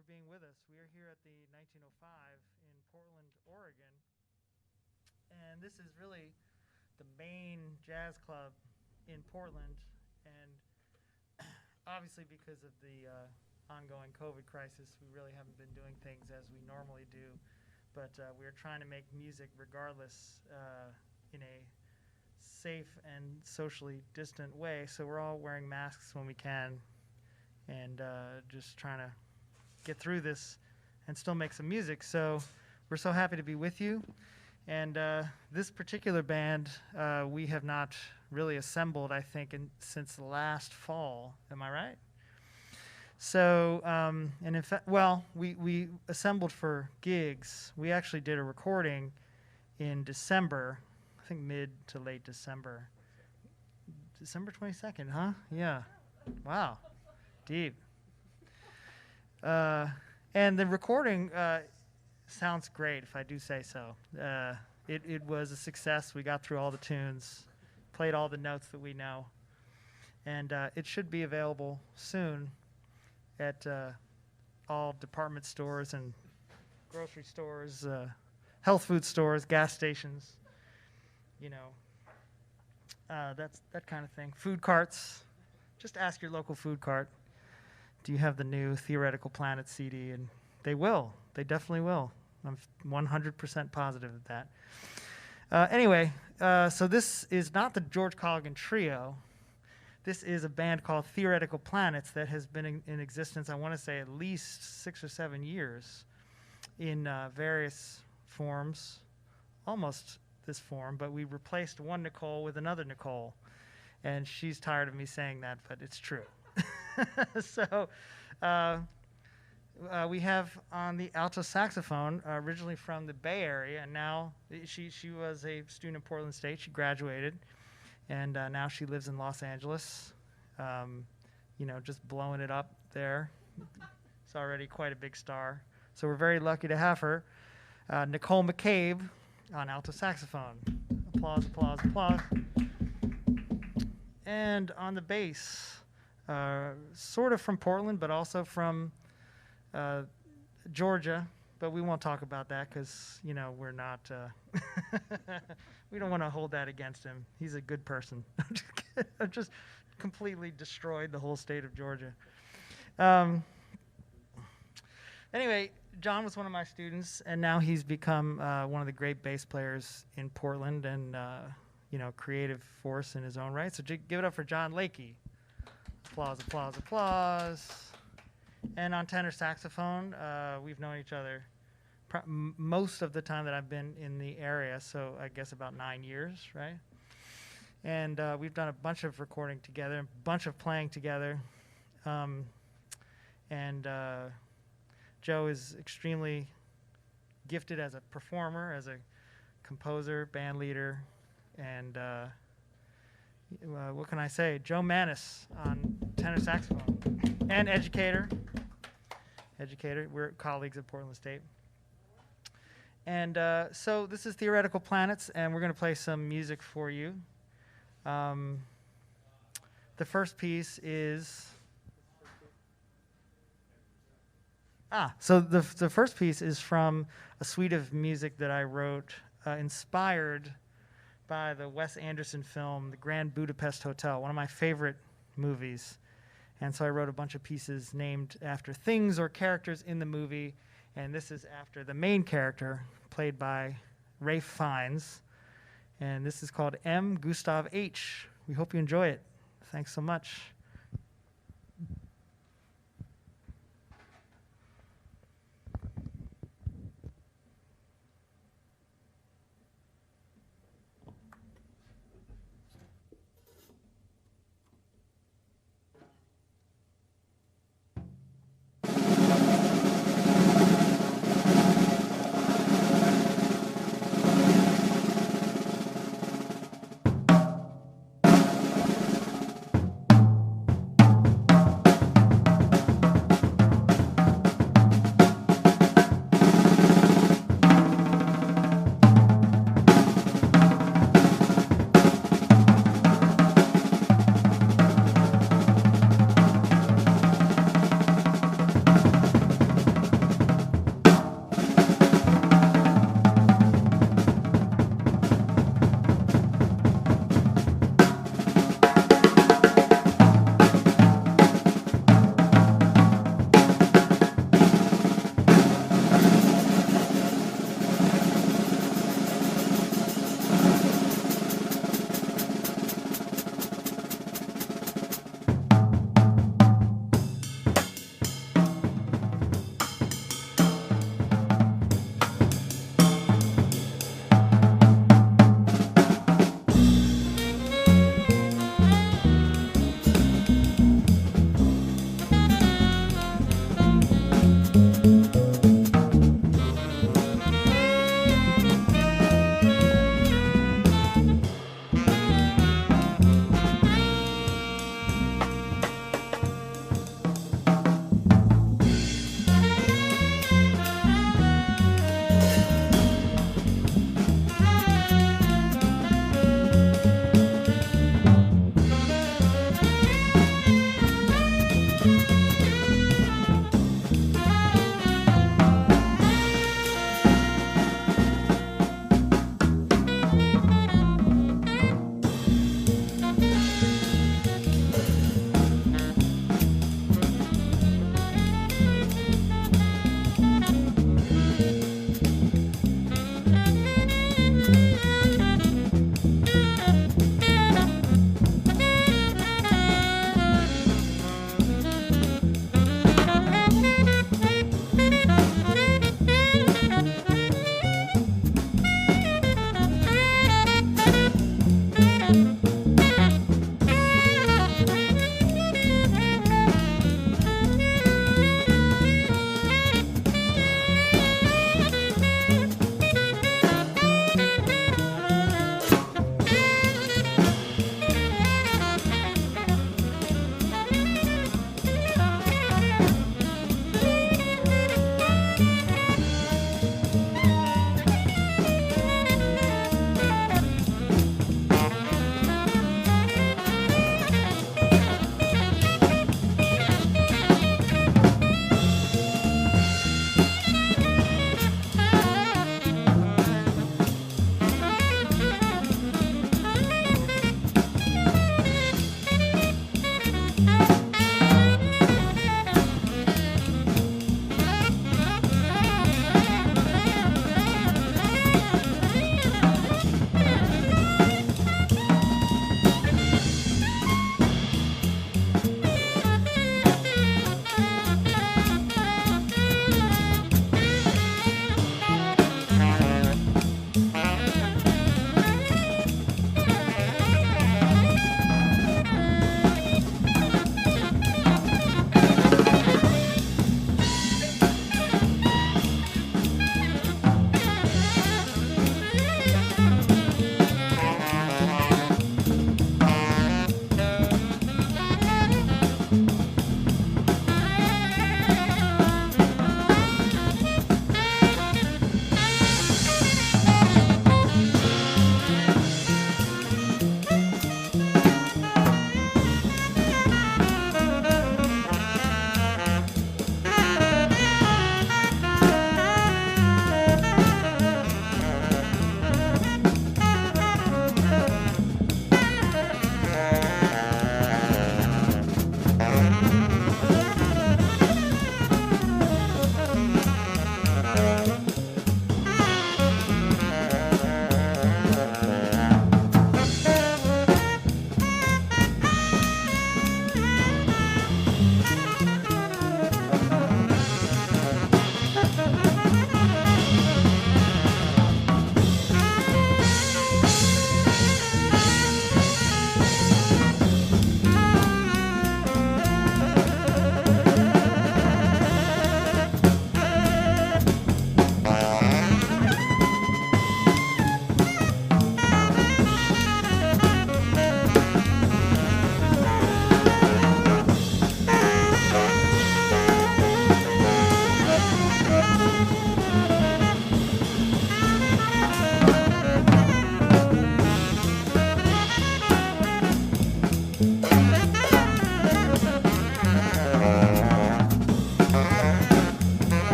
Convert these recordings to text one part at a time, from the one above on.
for being with us. We are here at the 1905 in Portland, Oregon. And this is really the main jazz club in Portland. And obviously because of the ongoing COVID crisis, we really haven't been doing things as we normally do. But we're trying to make music regardless in a safe and socially distant way. So we're all wearing masks when we can and just trying to get through this and still make some music. So we're so happy to be with you. And this particular band, we have not really assembled, I think, since last fall. Am I right? So, and in fact, well, we assembled for gigs. We actually did a recording in December, I think mid to late December. December 22nd, huh? Yeah. Wow. Deep. And the recording sounds great, if I do say so. It was a success. We got through all the tunes, played all the notes that we know, and it should be available soon at all department stores and grocery stores, health food stores, gas stations, you know, that's that kind of thing. Food carts. Just ask your local food cart, do you have the new Theoretical Planets CD? And they will. They definitely will. I'm 100% positive of that. Anyway, so this is not the George Colligan Trio. This is a band called Theoretical Planets that has been in existence, I want to say, at least 6 or 7 years in various forms, almost this form, but we replaced one Nicole with another Nicole. And she's tired of me saying that, but it's true. So we have on the alto saxophone, originally from the Bay Area, and now she was a student in Portland State. She graduated, and now she lives in Los Angeles, you know, just blowing it up there. It's already quite a big star. So we're very lucky to have her. Nicole McCabe on alto saxophone. Applause, applause, applause. And on the bass, sort of from Portland, but also from Georgia. But we won't talk about that because, you know, we're not, we don't want to hold that against him. He's a good person. I've just completely destroyed the whole state of Georgia. Anyway, John was one of my students, and now he's become one of the great bass players in Portland and, you know, creative force in his own right. So give it up for John Lakey. Applause, applause, applause. And on tenor saxophone, we've known each other most of the time that I've been in the area, so I guess about 9 years, right? And we've done a bunch of recording together, a bunch of playing together. And Joe is extremely gifted as a performer, as a composer, band leader, and what can I say? Joe Manis on tenor saxophone and educator. We're colleagues at Portland State. And so this is Theoretical Planets, and we're going to play some music for you. The first piece is... So the first piece is from a suite of music that I wrote inspired by the Wes Anderson film, The Grand Budapest Hotel, one of my favorite movies. And so I wrote a bunch of pieces named after things or characters in the movie, and this is after the main character, played by Ralph Fiennes. And this is called M. Gustav H. We hope you enjoy it. Thanks so much.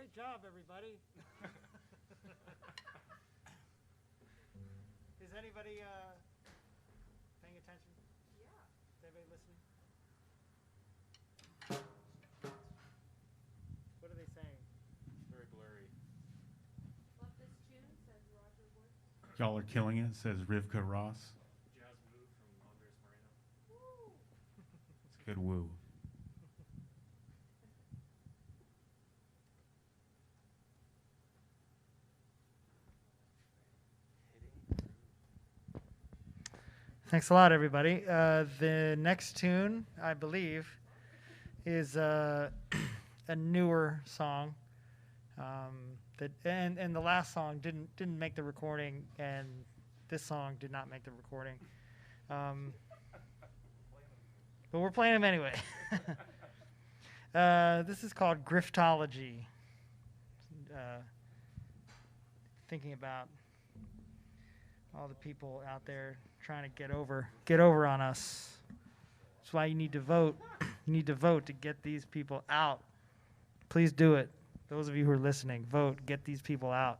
Great job, everybody. Is anybody paying attention? Yeah. Is anybody listening? What are they saying? It's very blurry. Love this tune, says Roger Wood. Y'all are killing it, says Rivka Ross. Jazz move from Andres Moreno. Woo! It's a good woo. Thanks a lot, everybody. The next tune, I believe, is a newer song. And the last song didn't make the recording, and this song did not make the recording. But we're playing them anyway. This is called Griftology. Thinking about all the people out there trying to get over on us. That's why you need to vote. You need to vote to get these people out. Please do it. Those of you who are listening, vote. Get these people out.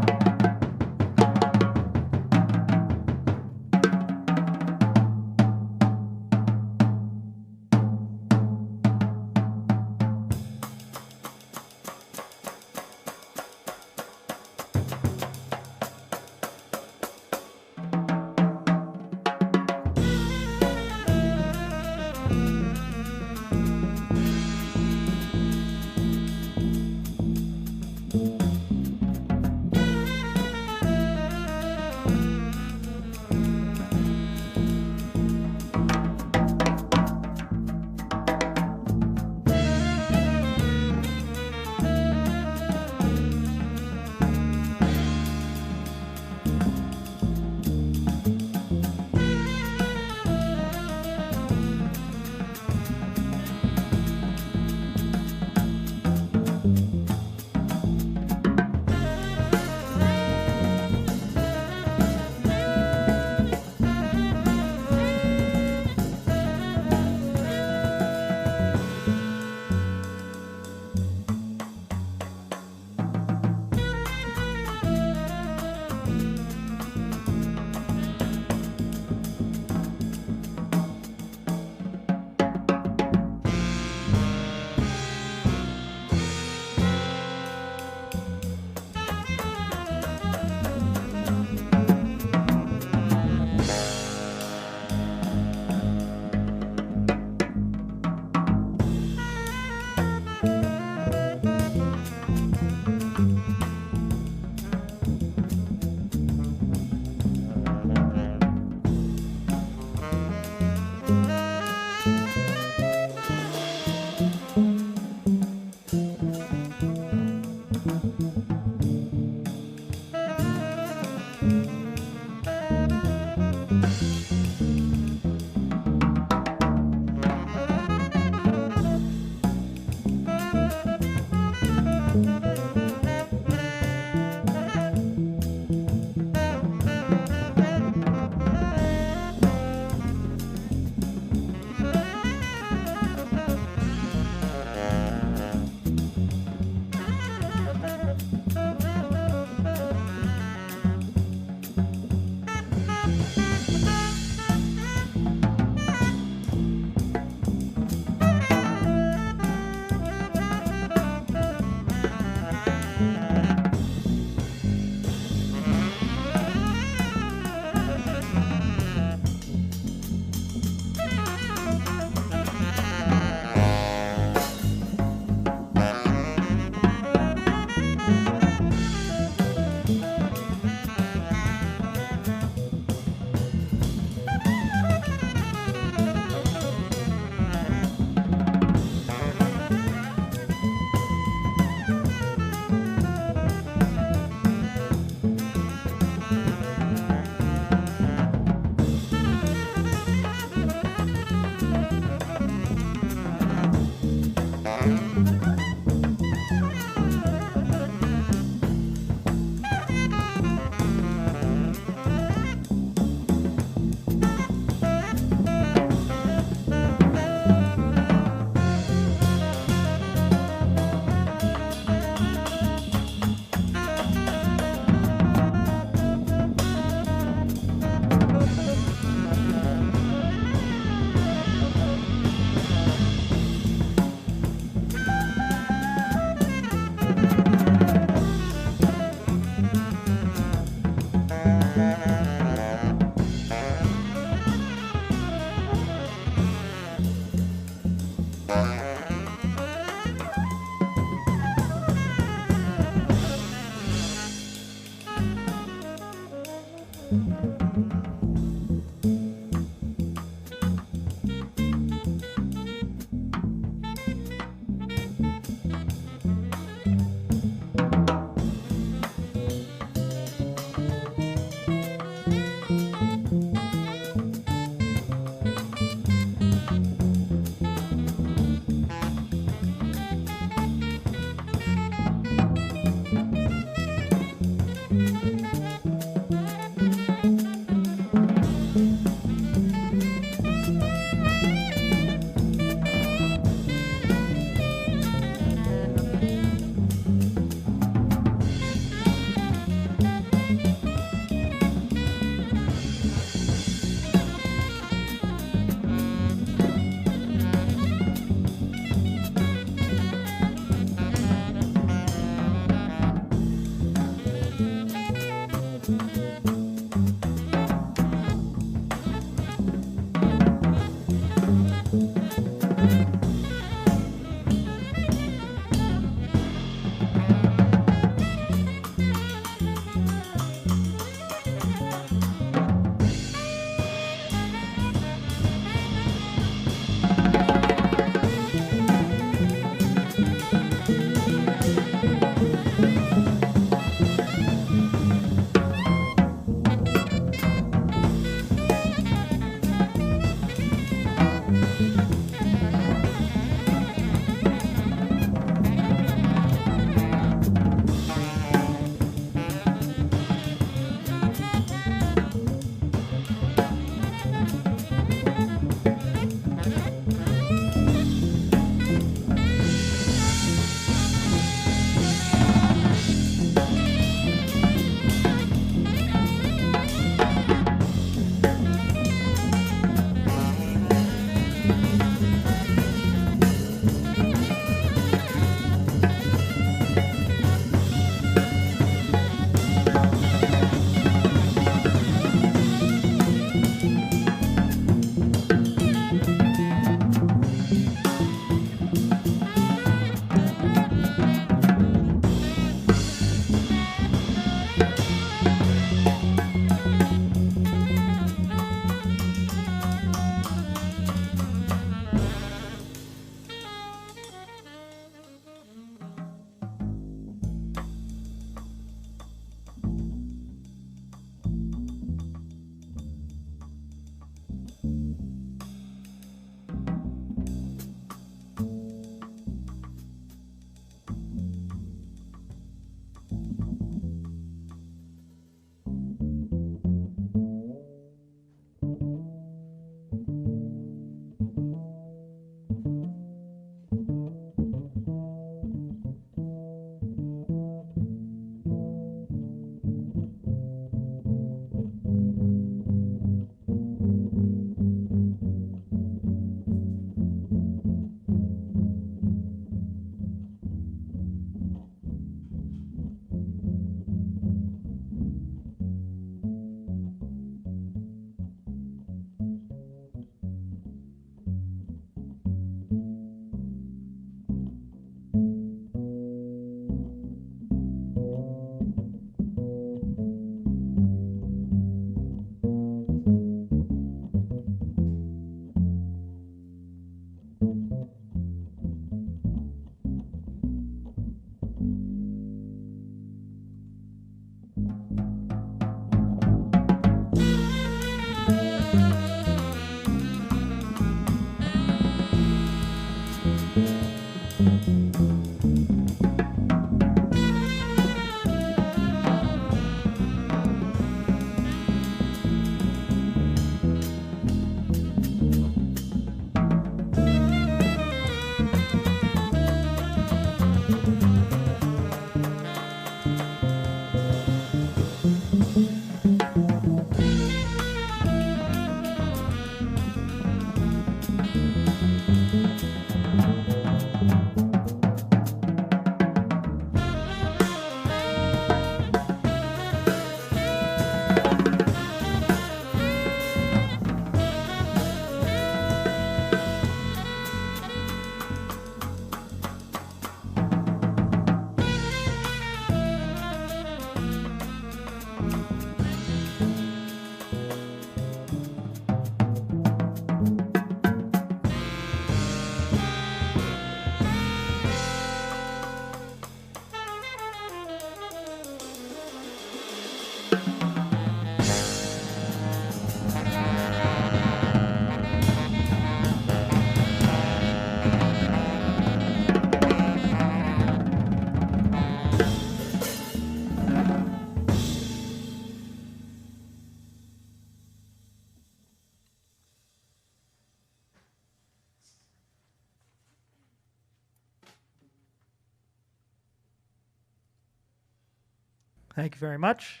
Thank you very much.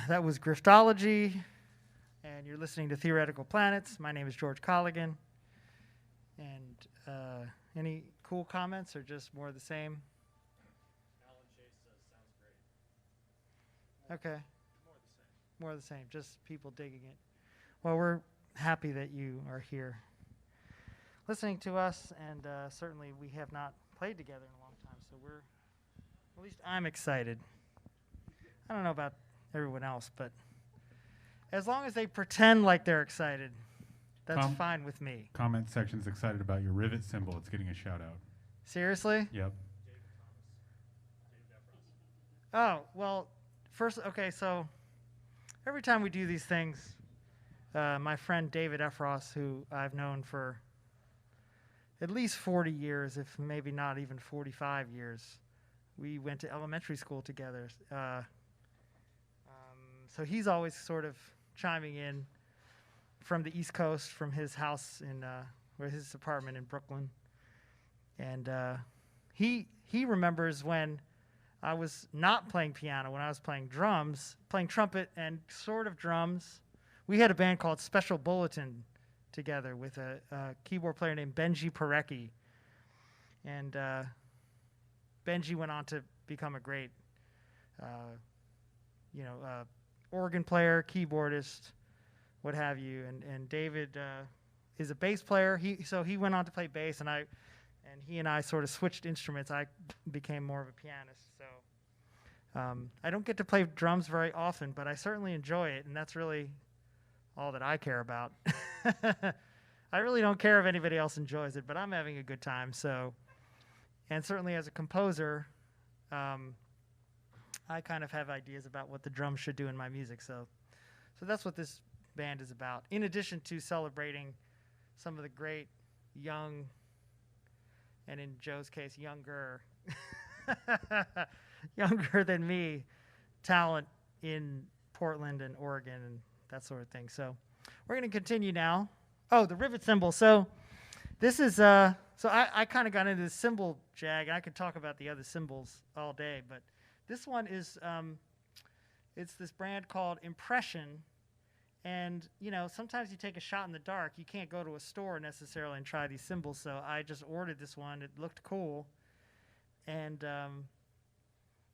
That was Griftology, and you're listening to Theoretical Planets. My name is George Colligan. And any cool comments or just more of the same? Alan Chase says, sounds great. Okay, More of the same. more of the same, just people digging it. Well, we're happy that you are here listening to us, and certainly we have not played together in a long time, so we're, at least I'm excited. I don't know about everyone else, but as long as they pretend like they're excited, that's fine with me. Comment section's excited about your rivet symbol. It's getting a shout out. Seriously? Yep. Oh, well, first, okay, so every time we do these things, my friend David Efros, who I've known for at least 40 years, if maybe not even 45 years, we went to elementary school together. So he's always sort of chiming in from the East Coast, from his house in, or his apartment in Brooklyn. And he remembers when I was not playing piano, when I was playing drums, playing trumpet and sort of drums. We had a band called Special Bulletin together with a keyboard player named Benji Parecki. And Benji went on to become a great, organ player, keyboardist, what have you. And David is a bass player. So he went on to play bass, and he and I sort of switched instruments. I became more of a pianist. So I don't get to play drums very often, but I certainly enjoy it, and that's really all that I care about. I really don't care if anybody else enjoys it, but I'm having a good time. So, and certainly as a composer, I kind of have ideas about what the drums should do in my music. So that's what this band is about. In addition to celebrating some of the great young, and in Joe's case, younger than me, talent in Portland and Oregon and that sort of thing. So we're going to continue now. Oh, the rivet symbol. So this is, so I kind of got into this symbol jag, and I could talk about the other symbols all day, but this one is, it's this brand called Impression. And, sometimes you take a shot in the dark. You can't go to a store necessarily and try these symbols, so I just ordered this one. It looked cool. And,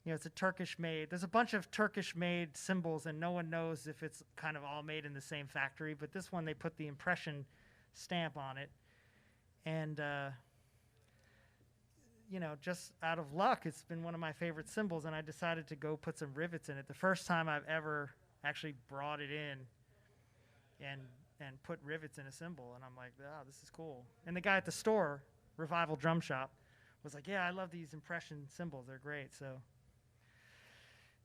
it's a Turkish-made. There's a bunch of Turkish-made symbols, and no one knows if it's kind of all made in the same factory. But this one, they put the Impression stamp on it. And, just out of luck, it's been one of my favorite symbols, and I decided to go put some rivets in it. The first time I've ever actually brought it in and put rivets in a symbol, and I'm like, wow, this is cool. And the guy at the store, Revival Drum Shop, was like, yeah, I love these Impression symbols. They're great. So,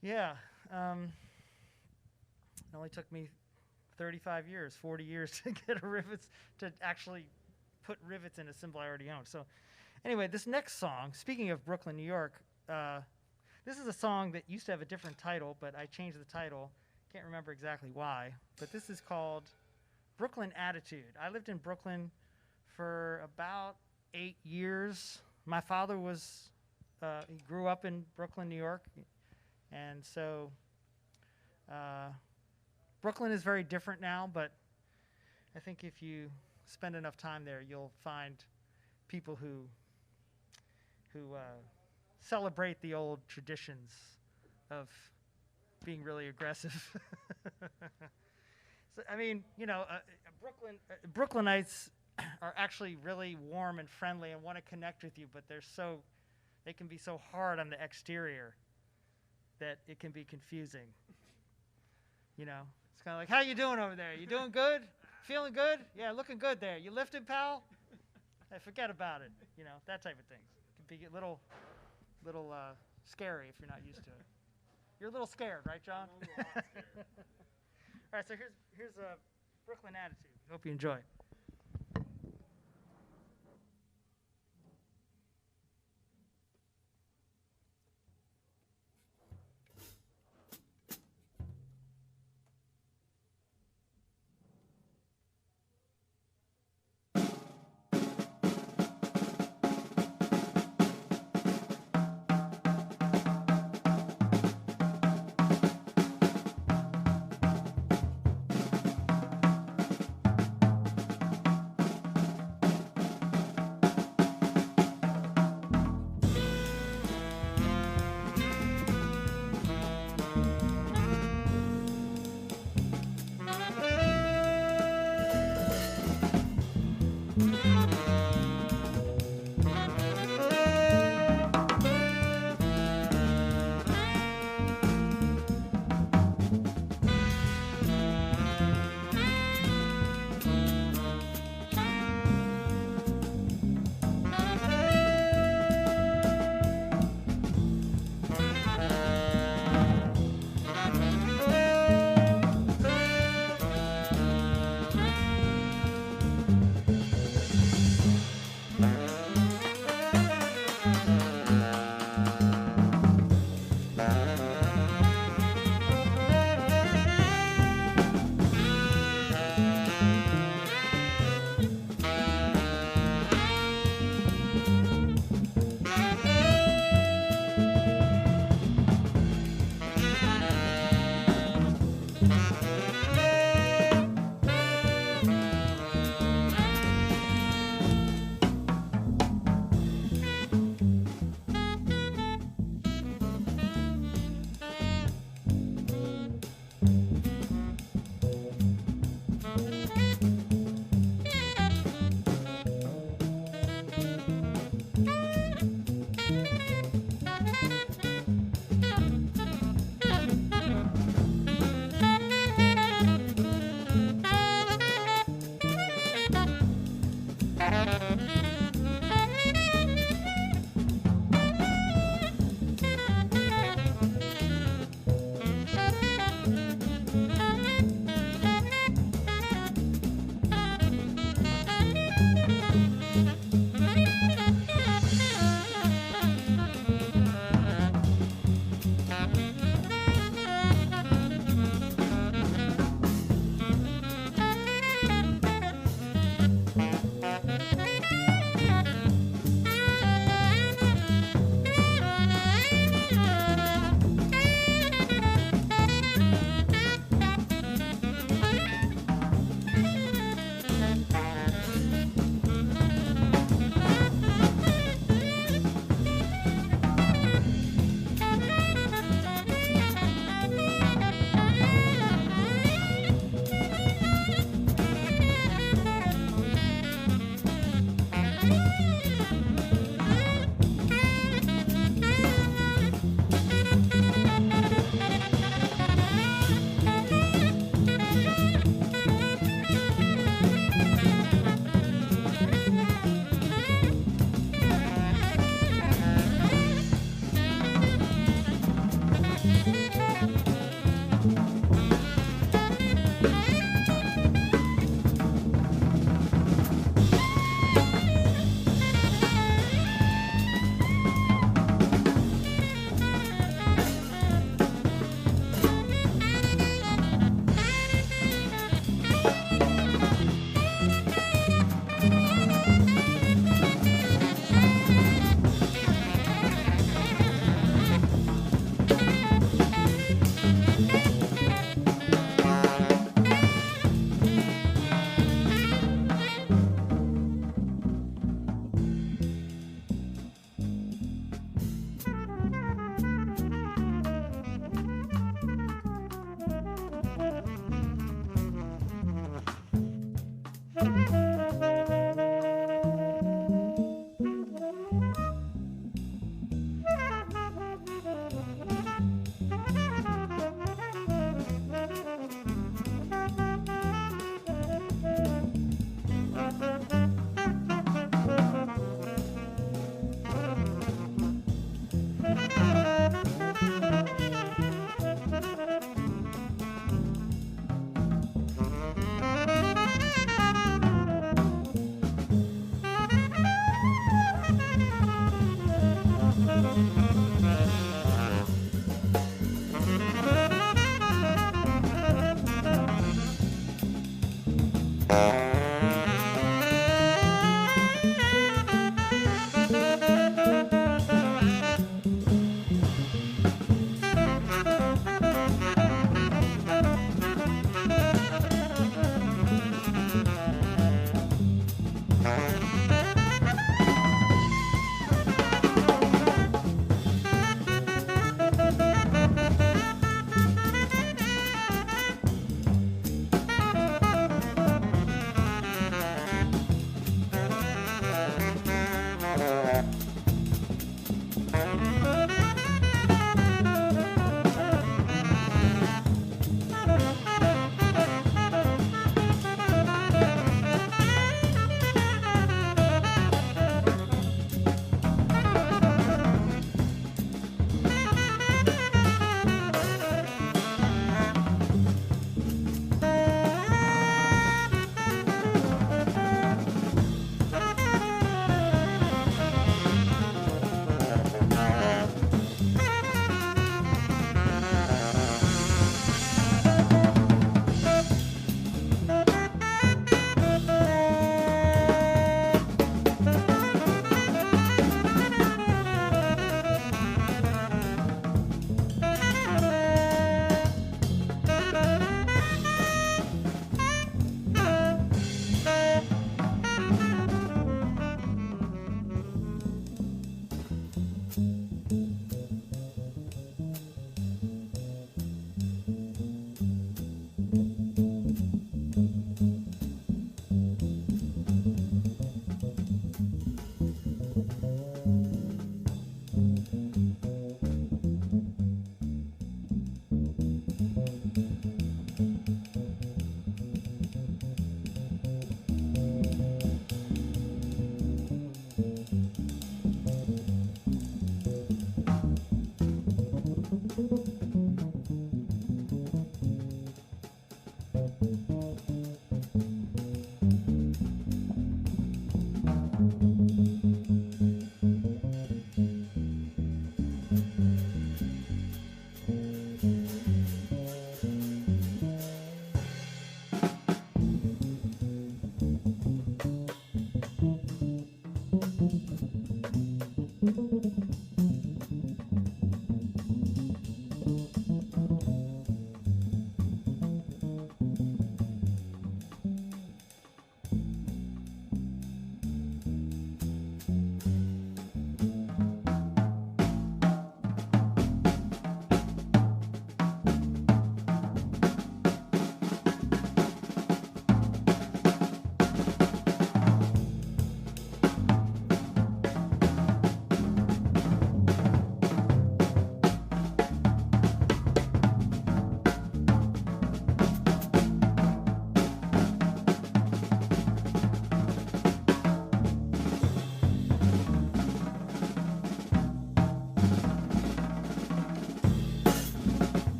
yeah. It only took me 35 years, 40 years to get a rivets, to actually put rivets in a symbol I already own. So anyway, this next song, speaking of Brooklyn, New York, this is a song that used to have a different title, but I changed the title. Can't remember exactly why, but this is called Brooklyn Attitude. I lived in Brooklyn for about 8 years. My father he grew up in Brooklyn, New York, and so Brooklyn is very different now, but I think if you spend enough time there, you'll find people who celebrate the old traditions of being really aggressive. So, I mean, you know, Brooklynites are actually really warm and friendly and want to connect with you, but they can be so hard on the exterior that it can be confusing. You know, it's kind of like, how you doing over there? You doing good? Feeling good? Yeah, looking good there. You lifted, pal? Hey, forget about it. You know, that type of thing. It can be a little scary if you're not used to it. You're a little scared, right, John? I'm a lot scared. All right, so here's a Brooklyn Attitude. Hope you enjoy.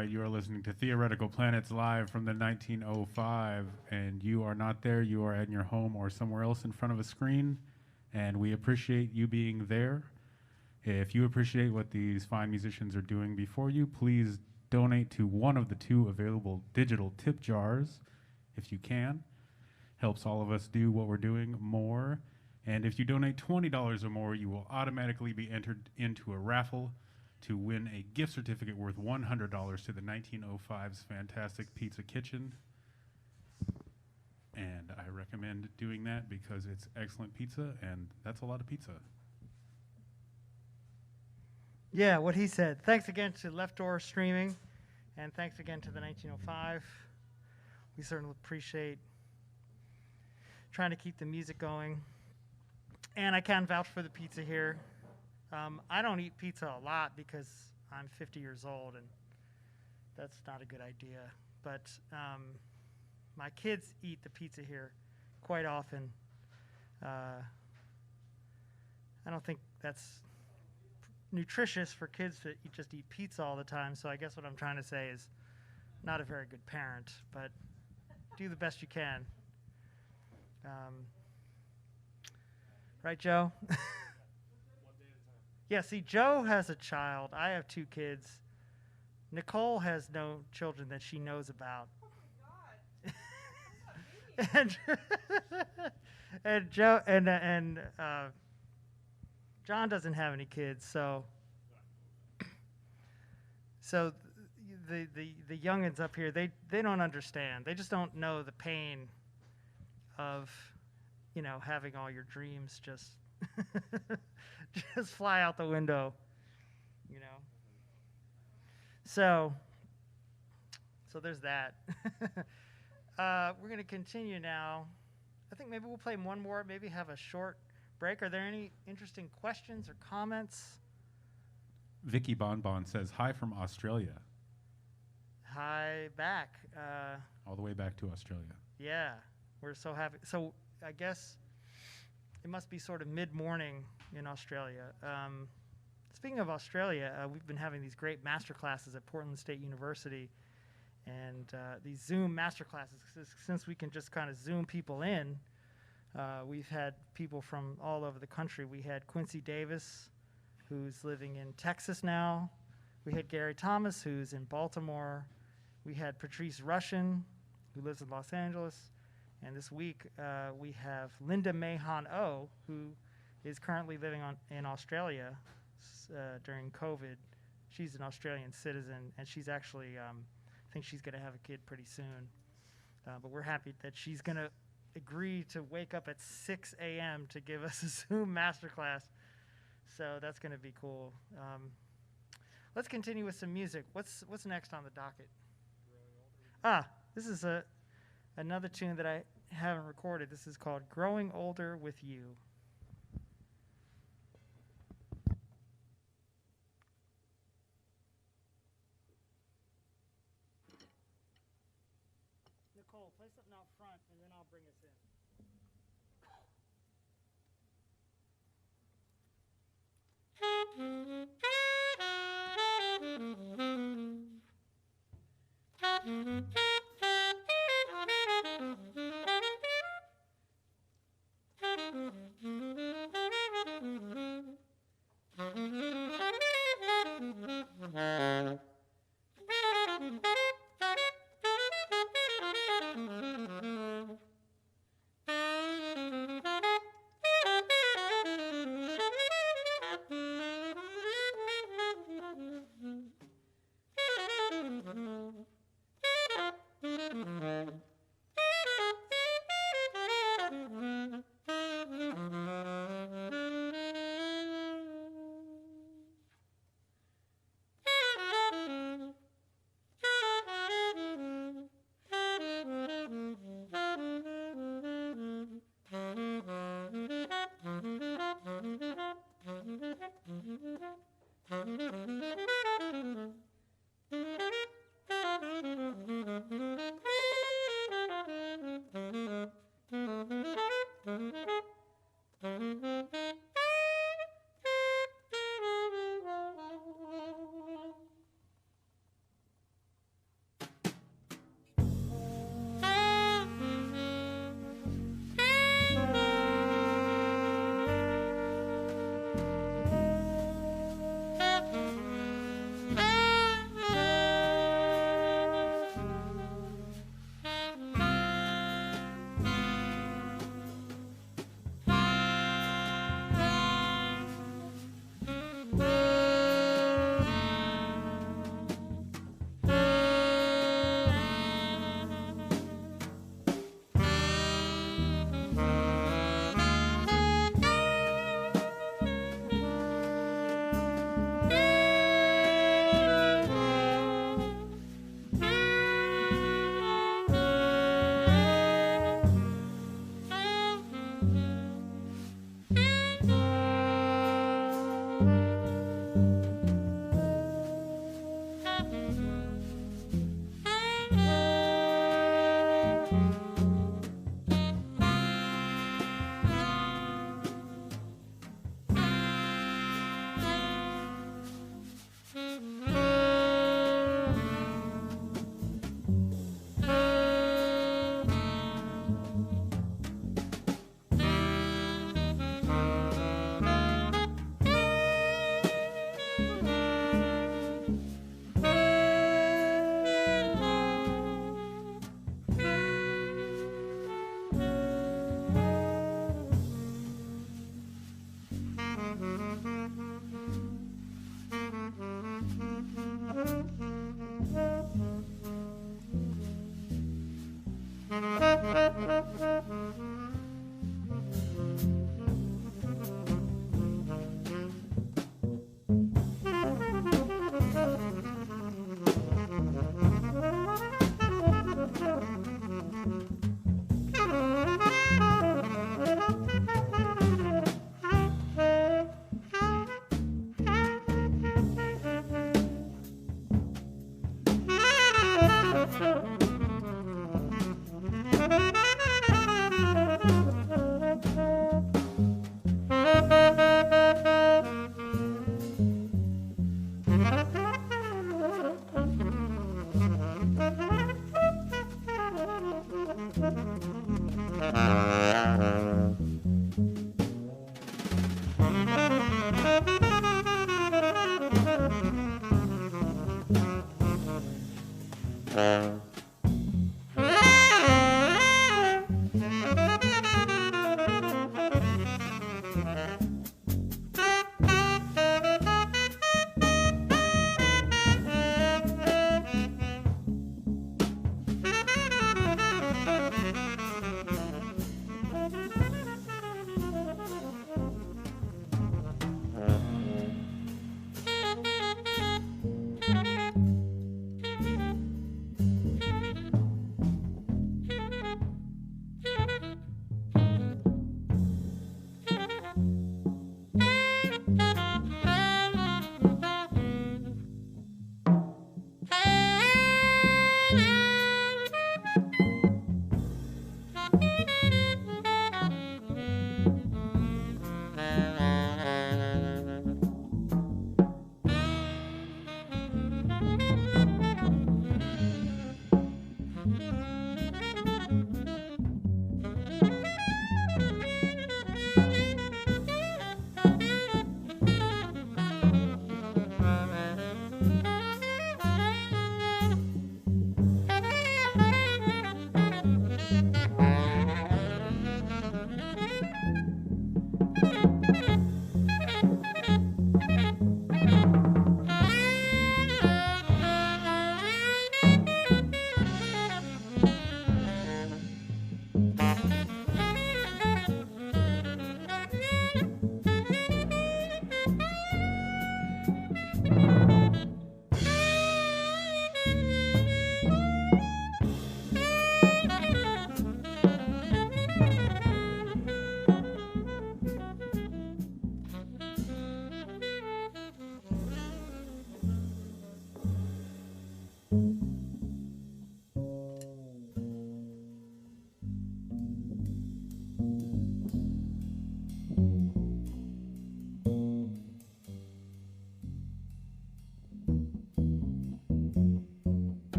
right, you are listening to Theoretical Planets live from the 1905, and you are not there. You are at your home or somewhere else in front of a screen, and we appreciate you being there. If you appreciate what these fine musicians are doing before you, please donate to one of the two available digital tip jars, if you can. Helps all of us do what we're doing more. And if you donate $20 or more, you will automatically be entered into a raffle to win a gift certificate worth $100 to the 1905's Fantastic Pizza Kitchen. And I recommend doing that because it's excellent pizza, and that's a lot of pizza. Yeah, what he said. Thanks again to Left Door Streaming, and thanks again to the 1905. We certainly appreciate trying to keep the music going. And I can vouch for the pizza here. I don't eat pizza a lot because I'm 50 years old, and that's not a good idea. But my kids eat the pizza here quite often. I don't think that's nutritious for kids to just eat pizza all the time. So I guess what I'm trying to say is not a very good parent, but do the best you can. Right, Joe? Yeah, see, Joe has a child. I have 2 kids. Nicole has no children that she knows about. and Joe and John doesn't have any kids, so the youngins up here, they don't understand. They just don't know the pain of, you know, having all your dreams just just fly out the window, you know. So there's that. We're going to continue now. I think maybe we'll play one more, maybe have a short break. Are there any interesting questions or comments? Vicky Bonbon says, hi from Australia. Hi back. All the way back to Australia. Yeah, we're so happy. So I guess it must be sort of mid-morning in Australia. Speaking of Australia, we've been having these great master classes at Portland State University, and these Zoom master classes, since we can just kind of Zoom people in, we've had people from all over the country. We had Quincy Davis, who's living in Texas now. We had Gary Thomas, who's in Baltimore. We had Patrice Rushin, who lives in Los Angeles. And this week, we have Linda Mahon-O, who is currently living in Australia during COVID. She's an Australian citizen, and she's actually, I think she's going to have a kid pretty soon. But we're happy that she's going to agree to wake up at 6 a.m. to give us a Zoom masterclass. So that's going to be cool. Let's continue with some music. What's next on the docket? This is another tune that I haven't recorded. This is called Growing Older with You. Nicole, play something out front, and then I'll bring us in.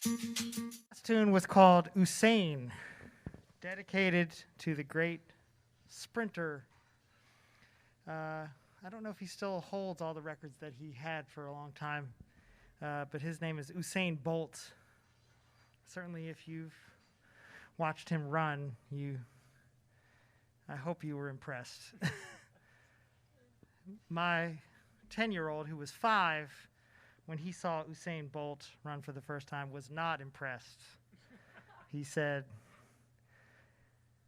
This tune was called Usain, dedicated to the great sprinter. I don't know if he still holds all the records that he had for a long time, but his name is Usain Bolt. Certainly, if you've watched him run, I hope you were impressed. My 10-year-old, who was 5, when he saw Usain Bolt run for the first time, was not impressed. He said,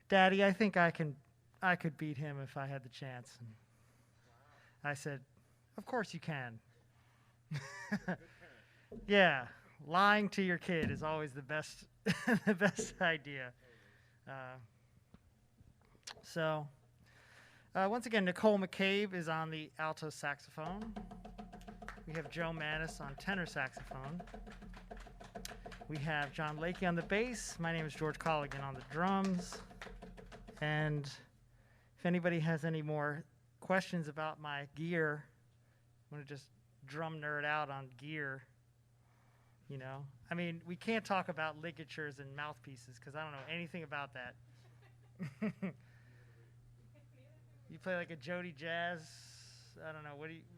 "Daddy, I think I could beat him if I had the chance." And I said, "Of course you can." Yeah, lying to your kid is always the best, the best idea. Once again, Nicole McCabe is on the alto saxophone. We have Joe Manis on tenor saxophone. We have John Lakey on the bass. My name is George Colligan on the drums. And if anybody has any more questions about my gear, I want to just drum nerd out on gear. You know, I mean, we can't talk about ligatures and mouthpieces because I don't know anything about that. You play like a Jody Jazz, I don't know,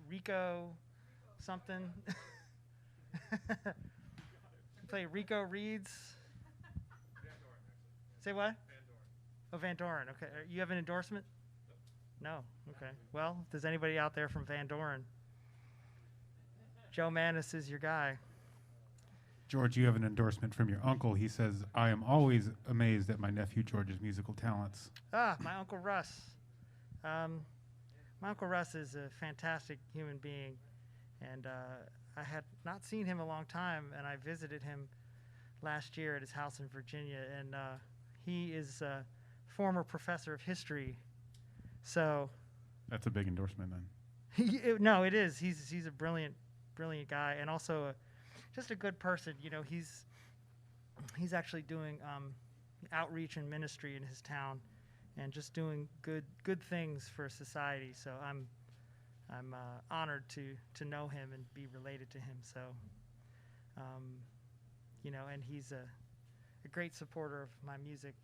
Rico something? You play Rico Reeds? Say what? Oh, Van Doren, okay. You have an endorsement? No, okay. Well, if there's anybody out there from Van Doren, Joe Manis is your guy. George, you have an endorsement from your uncle. He says, "I am always amazed at my nephew George's musical talents." Ah, my Uncle Russ. My Uncle Russ is a fantastic human being, and I had not seen him a long time, and I visited him last year at his house in Virginia, and he is a former professor of history. So that's a big endorsement then. no, it is. He's a brilliant guy, and also just a good person. You know, he's actually doing outreach and ministry in his town, and just doing good things for society. So I'm honored to know him and be related to him. So, you know, and he's a great supporter of my music.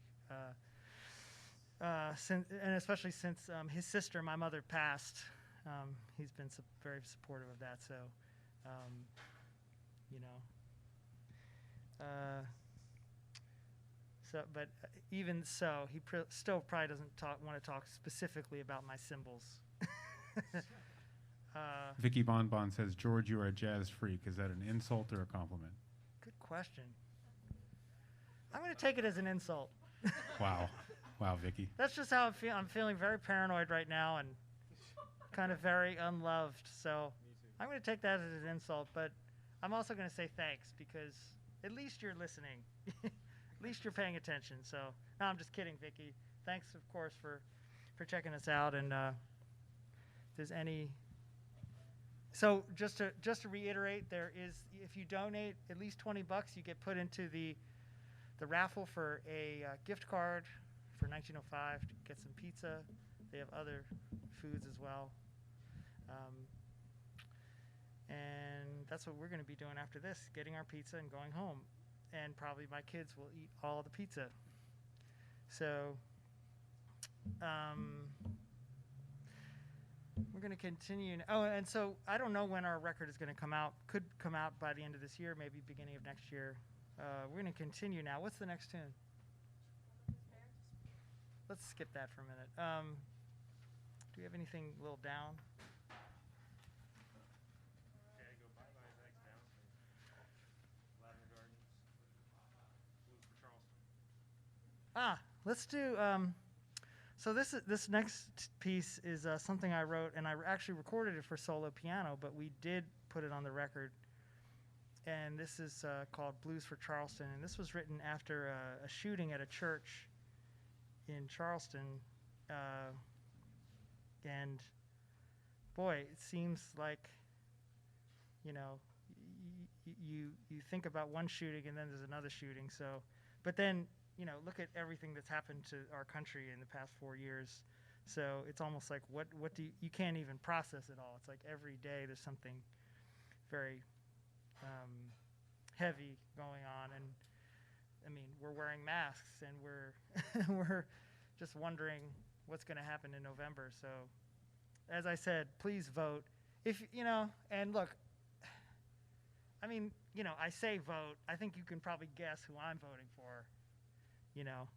And especially since his sister, my mother, passed, he's been very supportive of that. So, you know. But even so, he still probably doesn't want to talk specifically about my symbols. Vicky Bonbon says, "George, you are a jazz freak. Is that an insult or a compliment?" Good question. I'm going to take it as an insult. Wow. Wow, Vicky. That's just how I feel. I'm feeling very paranoid right now and kind of very unloved. So I'm going to take that as an insult. But I'm also going to say thanks because at least you're listening. At least you're paying attention. So, no, I'm just kidding, Vicky. Thanks, of course, for checking us out. And if there's any, so just to reiterate, there is, if you donate at least $20, you get put into the raffle for a gift card for 1905 to get some pizza. They have other foods as well. And that's what we're going to be doing after this, getting our pizza and going home. And probably my kids will eat all the pizza. So we're going to continue. Oh, and so I don't know when our record is going to come out. Could come out by the end of this year, maybe beginning of next year. We're going to continue now. What's the next tune? Let's skip that for a minute. Do we have anything a little down? Let's do. So this next piece is something I wrote, and I actually recorded it for solo piano, but we did put it on the record. And this is called Blues for Charleston, and this was written after a shooting at a church in Charleston. And boy, it seems like, you know, you think about one shooting and then there's another shooting. So, but then, you know, look at everything that's happened to our country in the past 4 years. So it's almost like what do you can't even process it all. It's like every day there's something very heavy going on, and I mean, we're wearing masks, and we're we're just wondering what's going to happen in November. So, as I said, please vote. If you know, and look, I mean, you know, I say vote. I think you can probably guess who I'm voting for. You know,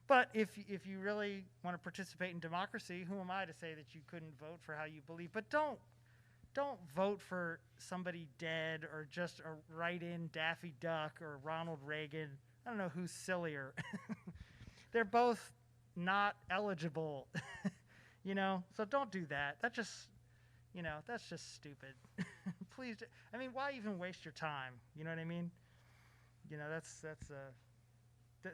but if you really want to participate in democracy, who am I to say that you couldn't vote for how you believe? But don't vote for somebody dead or just write in Daffy Duck or Ronald Reagan. I don't know who's sillier. They're both not eligible, you know, so don't do that. That just, you know, that's just stupid. Please, I mean, why even waste your time? You know what I mean? You know,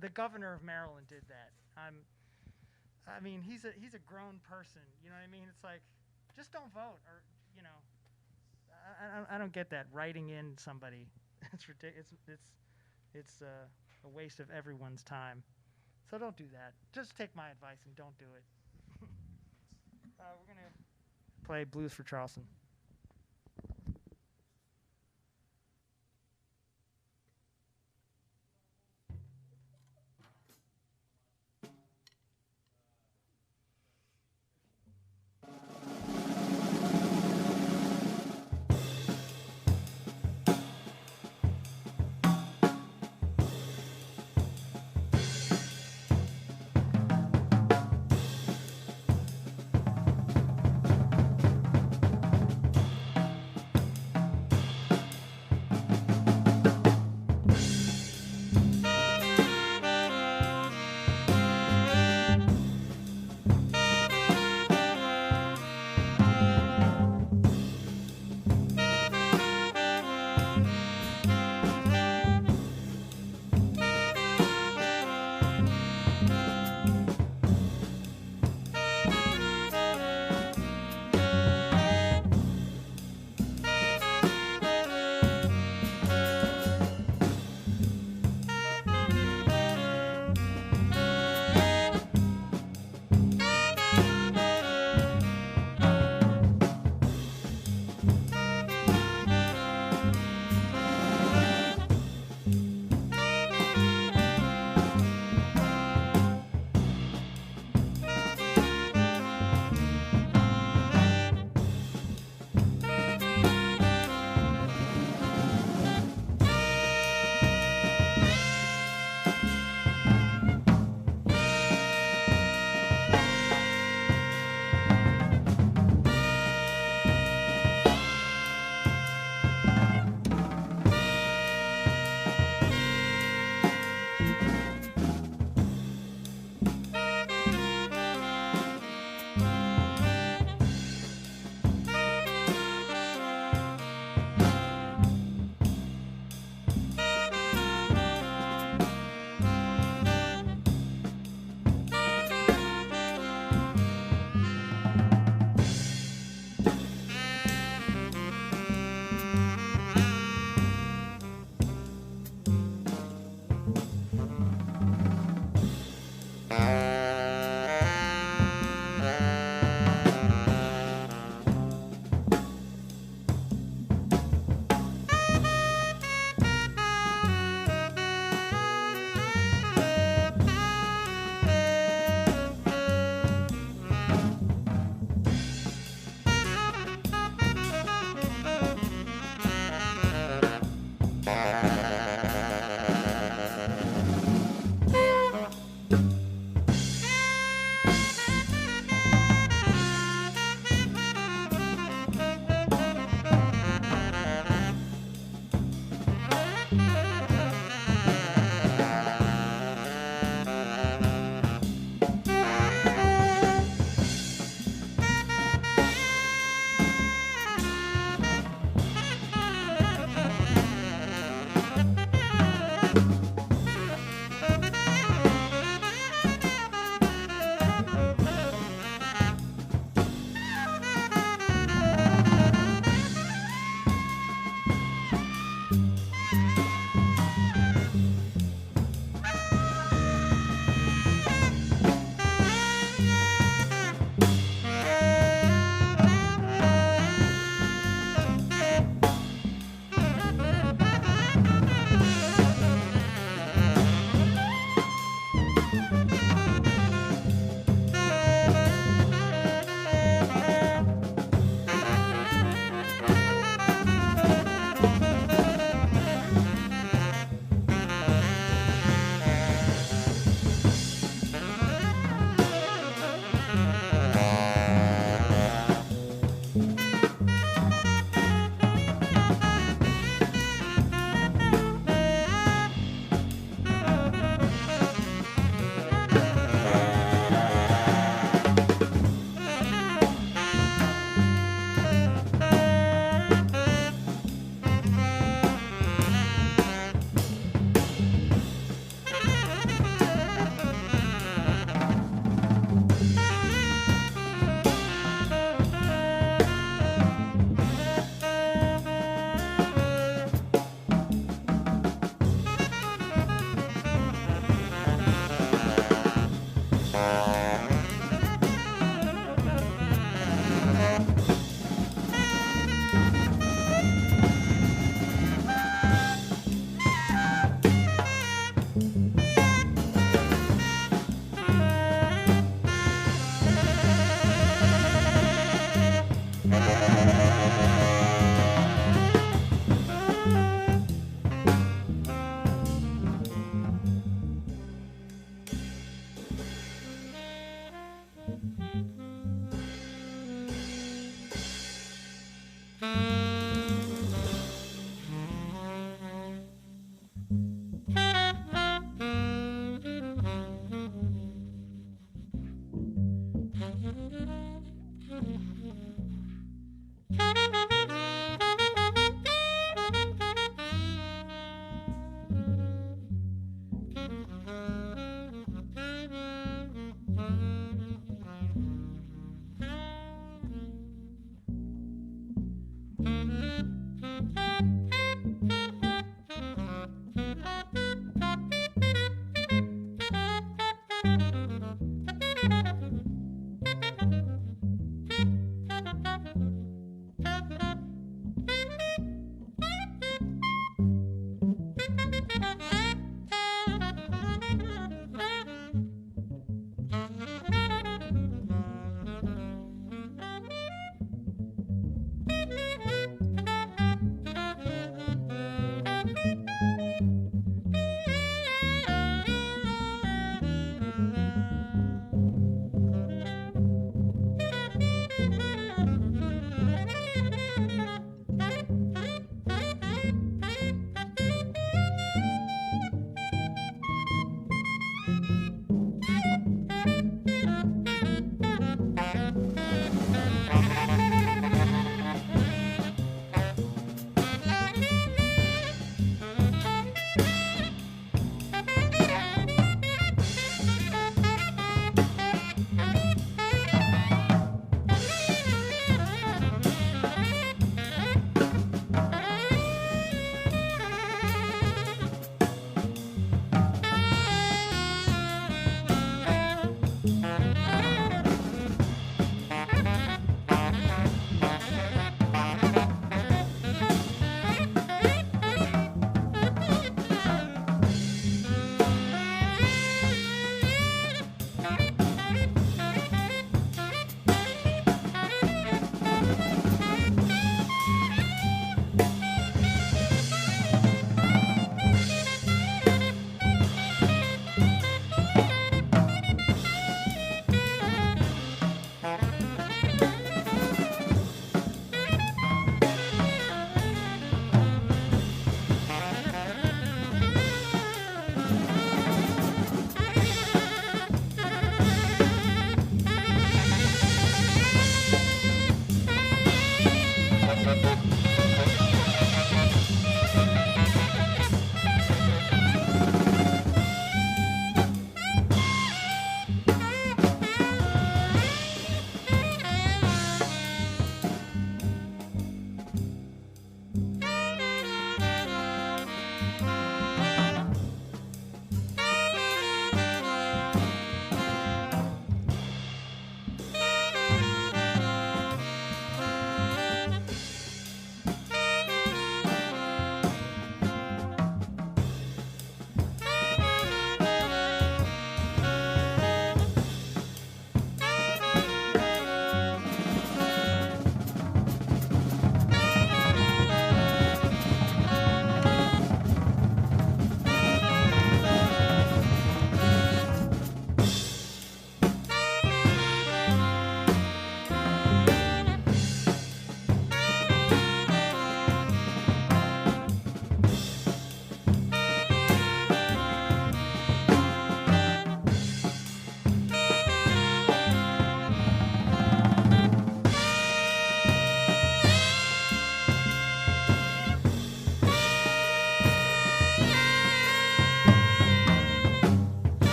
the governor of Maryland did that. I mean, he's a grown person. You know what I mean? It's like, just don't vote, or you know, I don't get that writing in somebody. It's ridiculous. It's a waste of everyone's time. So don't do that. Just take my advice and don't do it. We're gonna play Blues for Charleston.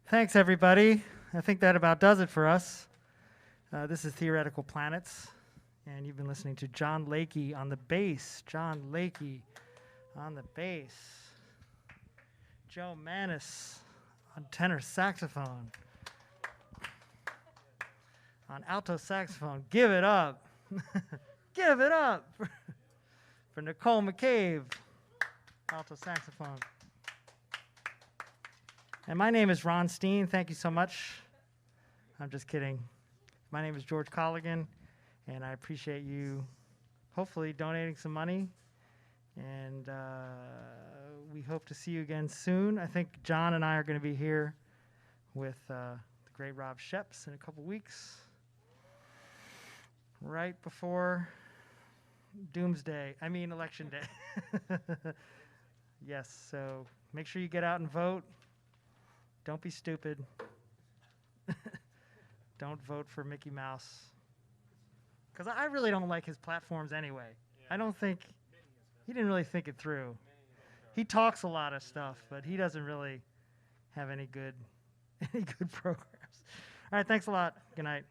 Thanks, everybody. I think that about does it for us. This is Theoretical Planets, and you've been listening to John Lakey on the bass. John Lakey on the bass. Joe Manis on tenor saxophone. On alto saxophone. Give it up. Give it up for Nicole McCabe, alto saxophone. And my name is Ron Steen. Thank you so much. I'm just kidding. My name is George Colligan, and I appreciate you hopefully donating some money. And we hope to see you again soon. I think John and I are going to be here with the great Rob Sheps in a couple weeks, right before Election Day. Yes, so make sure you get out and vote. Don't be stupid. Don't vote for Mickey Mouse. Because I really don't like his platforms anyway. I don't think, he didn't really think it through. He talks a lot of stuff, but he doesn't really have any good programs. All right, thanks a lot. Good night.